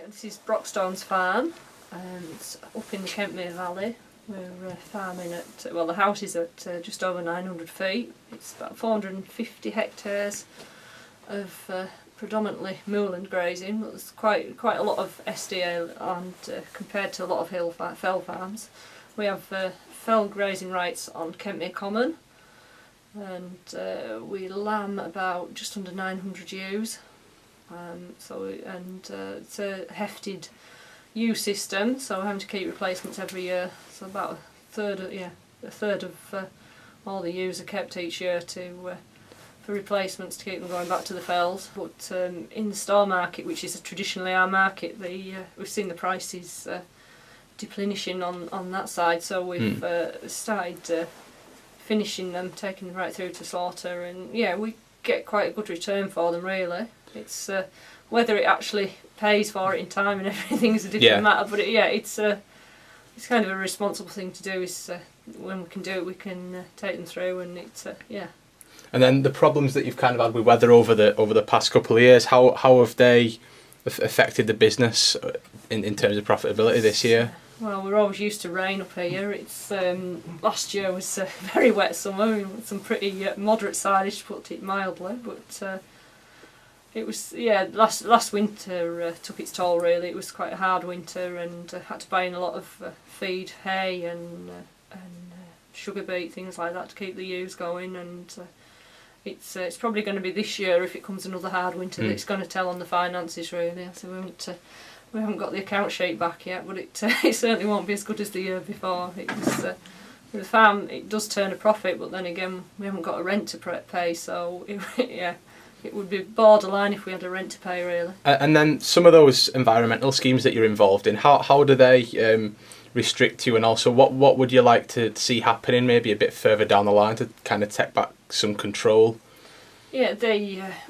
This is Brockstone's farm, it's up in the Kentmere Valley. We're farming at, well, the house is at just over 900 feet. It's about 450 hectares of predominantly moorland grazing, but there's quite a lot of SDA and compared to a lot of fell farms. We have fell grazing rights on Kentmere Common, and we lamb about just under 900 ewes. It's a hefted ewe system, so we're having to keep replacements every year. So about a third of all the ewes are kept each year for replacements to keep them going back to the fells. But in the store market, which is traditionally our market, we've seen the prices deplenishing on that side. So we've started finishing them, taking them right through to slaughter, and yeah, we get quite a good return for them really. It's whether it actually pays for it in time and everything is a different matter, but it's kind of a responsible thing to do. Is when we can do it, we can take them through, and And then the problems that you've kind of had with weather over the past couple of years, how have they affected the business in terms of profitability this year? Well, we're always used to rain up here. It's last year was a very wet summer, some pretty moderate silage, to put it mildly, but it was, last winter took its toll really. It was quite a hard winter, and had to buy in a lot of feed, hay and sugar beet, things like that to keep the ewes going, and it's probably going to be this year, if it comes another hard winter, that it's going to tell on the finances really. So we haven't got the account sheet back yet, but it certainly won't be as good as the year before. The farm, it does turn a profit, but then again we haven't got a rent to pay, so it would be borderline if we had a rent to pay really. And then some of those environmental schemes that you're involved in, how do they restrict you, and also what would you like to see happening maybe a bit further down the line to kind of take back some control? Yeah,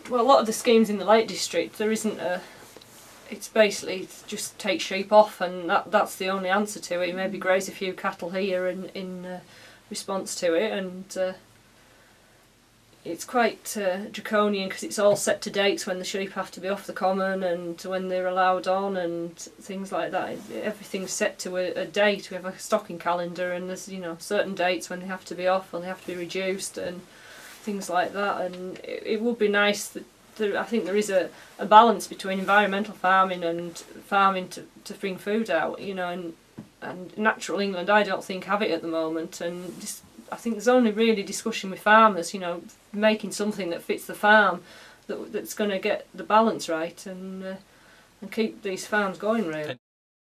well, a lot of the schemes in the Lake District, there isn't it's basically just take sheep off, and that's the only answer to it. You maybe graze a few cattle here in response to it, and it's quite draconian because it's all set to dates when the sheep have to be off the common and when they're allowed on and things like that. Everything's set to a date. We have a stocking calendar, and there's certain dates when they have to be off and they have to be reduced and things like that. And it would be nice that I think there is a balance between environmental farming and farming to bring food out, and natural England I don't think have it at the moment, and I think there's only really discussion with farmers, making something that fits the farm, that's going to get the balance right and keep these farms going really.